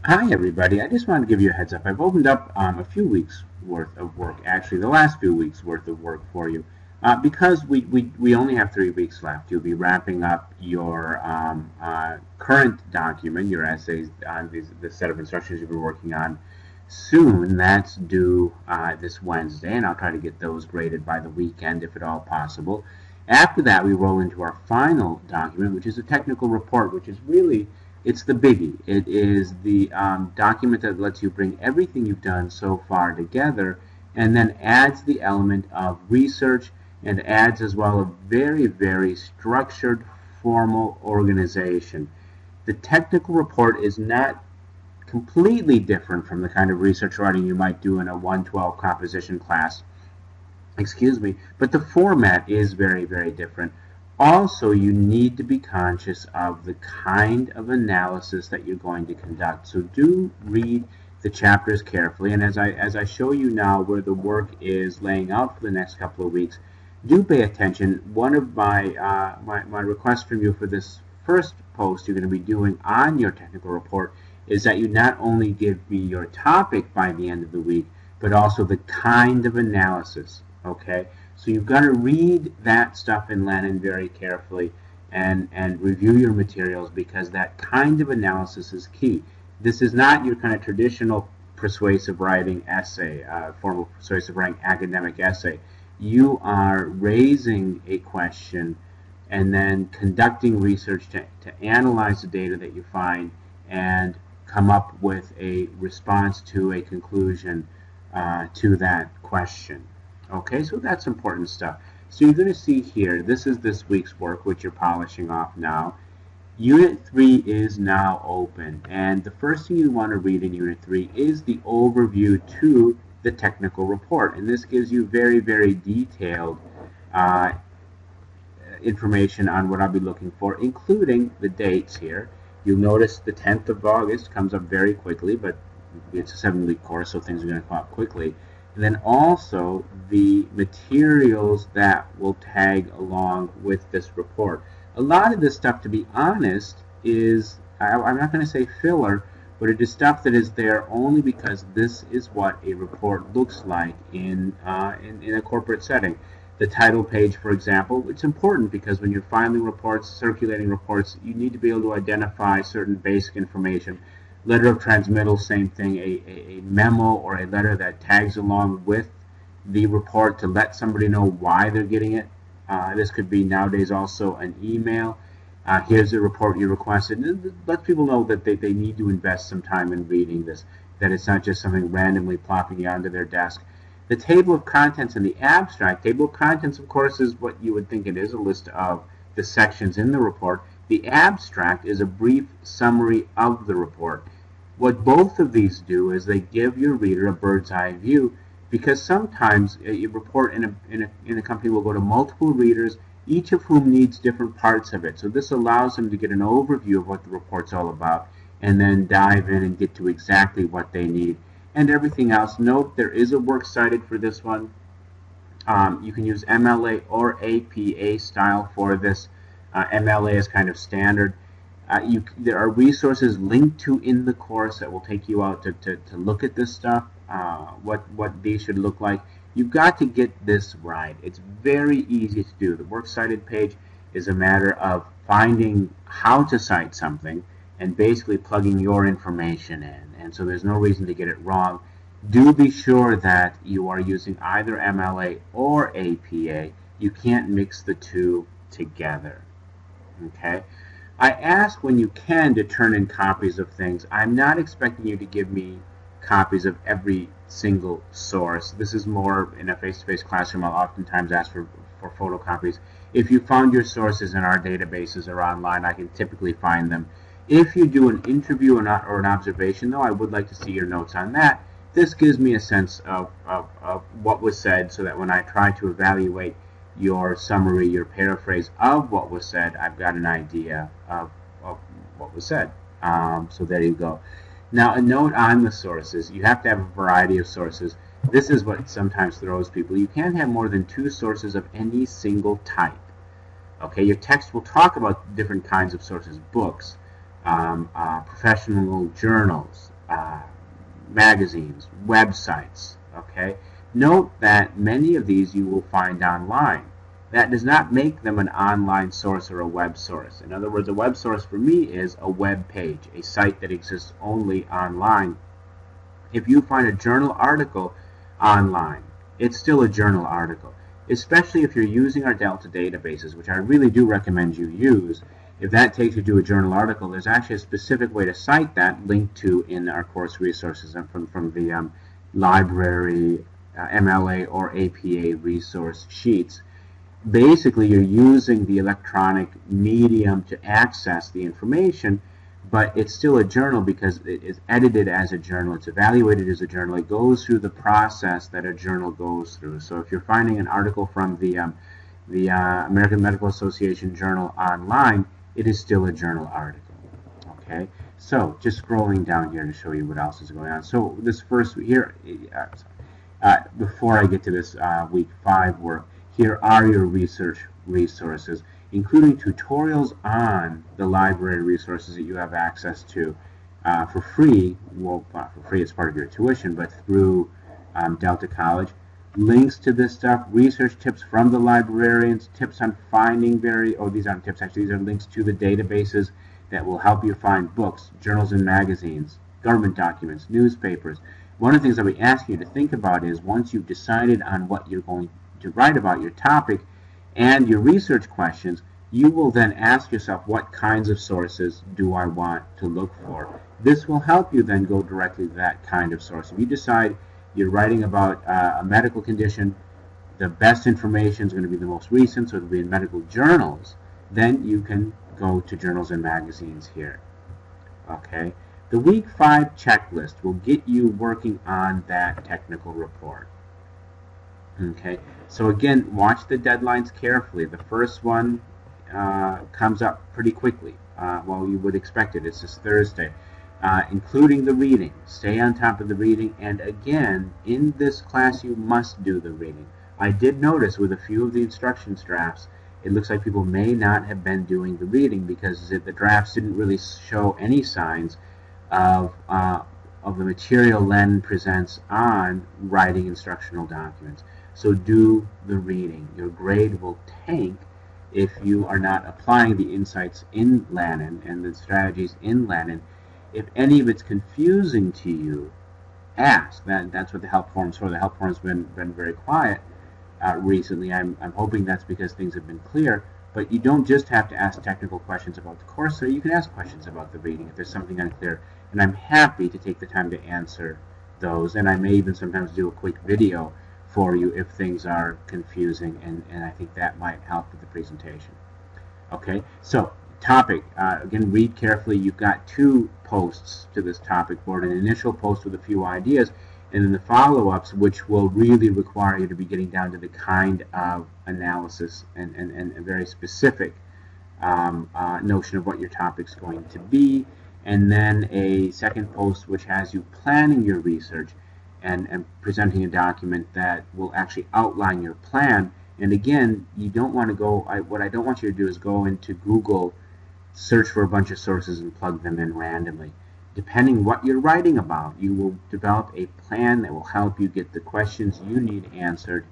Hi everybody, I just wanted to give you a heads up. I've opened up a few weeks worth of work, actually the last few weeks worth of work for you. Because we only have 3 weeks left, you'll be wrapping up your current document, your essays on the set of instructions you've been working on soon. That's due this Wednesday, and I'll try to get those graded by the weekend if at all possible. After that, we roll into our final document, which is a technical report, which is really it's the biggie. It is the document that lets you bring everything you've done so far together and then adds the element of research and adds as well a very, very structured, formal organization. The technical report is not completely different from the kind of research writing you might do in a 112 composition class. Excuse me, but the format is very, very different. Also, you need to be conscious of the kind of analysis that you're going to conduct. So do read the chapters carefully, and as I show you now where the work is laying out for the next couple of weeks, do pay attention. One of my requests from you for this first post you're going to be doing on your technical report is that you not only give me your topic by the end of the week, but also the kind of analysis. Okay, so you've got to read that stuff in Lenin very carefully and review your materials, because that kind of analysis is key. This is not your kind of traditional persuasive writing essay, formal persuasive writing academic essay. You are raising a question and then conducting research to analyze the data that you find and come up with a response to a conclusion to that question. Okay, so that's important stuff. So you're going to see here, this is this week's work, which you're polishing off now. Unit 3 is now open, and the first thing you want to read in Unit 3 is the overview to the technical report, and this gives you very, very detailed information on what I'll be looking for, including the dates here. You'll notice the 10th of August comes up very quickly, but it's a 7-week course, so things are going to come up quickly. And then also the materials that will tag along with this report. A lot of this stuff, to be honest, is, I'm not going to say filler, but it is stuff that is there only because this is what a report looks like in a corporate setting. The title page, for example, it's important because when you're filing reports, circulating reports, you need to be able to identify certain basic information. Letter of transmittal, same thing, a memo or a letter that tags along with the report to let somebody know why they're getting it. This could be nowadays also an email. Here's the report you requested. It lets people know that they need to invest some time in reading this, that it's not just something randomly plopping onto their desk. The table of contents and the abstract. Table of contents, of course, is what you would think it is, a list of the sections in the report. The abstract is a brief summary of the report. What both of these do is they give your reader a bird's eye view, because sometimes a report in a company will go to multiple readers, each of whom needs different parts of it. So this allows them to get an overview of what the report's all about and then dive in and get to exactly what they need. And everything else, note there is a works cited for this one. You can use MLA or APA style for this. MLA is kind of standard. There are resources linked to in the course that will take you out to look at this stuff, what these should look like. You've got to get this right. It's very easy to do. The works cited page is a matter of finding how to cite something and basically plugging your information in. And so there's no reason to get it wrong. Do be sure that you are using either MLA or APA. You can't mix the two together. Okay? I ask when you can to turn in copies of things. I'm not expecting you to give me copies of every single source. This is more in a face-to-face classroom. I'll oftentimes ask for photocopies. If you found your sources in our databases or online, I can typically find them. If you do an interview or an observation, though, I would like to see your notes on that. This gives me a sense of what was said, so that when I try to evaluate your summary, your paraphrase of what was said, I've got an idea of what was said. So there you go. Now, a note on the sources. You have to have a variety of sources. This is what sometimes throws people. You can't have more than 2 sources of any single type. Okay, your text will talk about different kinds of sources, books, professional journals, magazines, websites. Okay, note that many of these you will find online. That does not make them an online source or a web source. In other words, a web source for me is a web page, a site that exists only online. If you find a journal article online, it's still a journal article, especially if you're using our Delta databases, which I really do recommend you use. If that takes you to a journal article, there's actually a specific way to cite that linked to in our course resources and from the library, MLA, or APA resource sheets. Basically, you're using the electronic medium to access the information, but it's still a journal because it is edited as a journal. It's evaluated as a journal. It goes through the process that a journal goes through. So if you're finding an article from the American Medical Association journal online, it is still a journal article. Okay, so just scrolling down here to show you what else is going on. So this first here, before I get to this week 5 work, here are your research resources, including tutorials on the library resources that you have access to for free. Well, not for free as part of your tuition, but through Delta College. Links to this stuff, research tips from the librarians, tips on finding these aren't tips actually, these are links to the databases that will help you find books, journals and magazines, government documents, newspapers. One of the things that we ask you to think about is once you've decided on what you're going to write about, your topic, and your research questions, you will then ask yourself, what kinds of sources do I want to look for? This will help you then go directly to that kind of source. If you decide you're writing about a medical condition, the best information is going to be the most recent, so it'll be in medical journals, then you can go to journals and magazines here. Okay? The week 5 checklist will get you working on that technical report. Okay, so again, watch the deadlines carefully. The first one comes up pretty quickly. Well, you would expect it. It's this Thursday. Including the reading. Stay on top of the reading. And again, in this class, you must do the reading. I did notice with a few of the instructions drafts, it looks like people may not have been doing the reading because the drafts didn't really show any signs of the material Len presents on writing instructional documents. So do the reading. Your grade will tank if you are not applying the insights in Lannan and the strategies in Lannan. If any of it's confusing to you, ask. That's what the help forum's for. The help forum's been very quiet recently. I'm hoping that's because things have been clear. But you don't just have to ask technical questions about the course, so you can ask questions about the reading if there's something unclear. And I'm happy to take the time to answer those. And I may even sometimes do a quick video for you if things are confusing, and I think that might help with the presentation. Okay, so topic, again, read carefully. You've got 2 posts to this topic board, an initial post with a few ideas, and then the follow-ups, which will really require you to be getting down to the kind of analysis and a very specific notion of what your topic's going to be, and then a second post which has you planning your research and presenting a document that will actually outline your plan. And again, you don't want to go, what I don't want you to do is go into Google, search for a bunch of sources and plug them in randomly. Depending what you're writing about, you will develop a plan that will help you get the questions you need answered.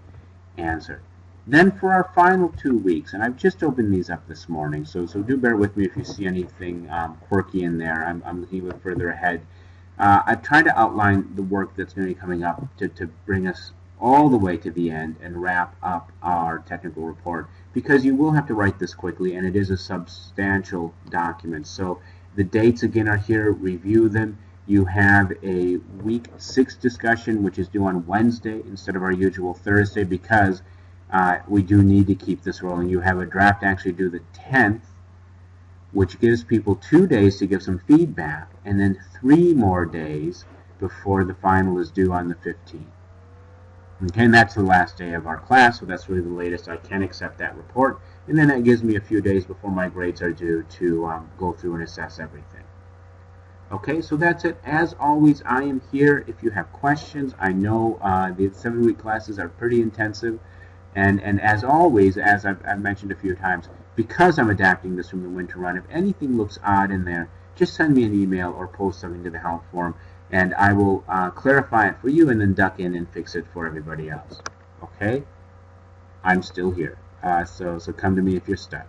Then for our final 2 weeks, and I've just opened these up this morning, so do bear with me if you see anything quirky in there. I'm looking a little further ahead. I've tried to outline the work that's going to be coming up to bring us all the way to the end and wrap up our technical report, because you will have to write this quickly, and it is a substantial document. So the dates again are here. Review them. You have a week 6 discussion, which is due on Wednesday instead of our usual Thursday, because we do need to keep this rolling. You have a draft actually due the 10th, which gives people 2 days to give some feedback, and then 3 more days before the final is due on the 15th. Okay, and that's the last day of our class, so that's really the latest I can accept that report. And then that gives me a few days before my grades are due to go through and assess everything. Okay, so that's it. As always, I am here if you have questions. I know the 7-week classes are pretty intensive. And as always, as I've mentioned a few times, because I'm adapting this from the winter run, if anything looks odd in there, just send me an email or post something to the help forum, and I will clarify it for you and then duck in and fix it for everybody else. Okay? I'm still here. So come to me if you're stuck.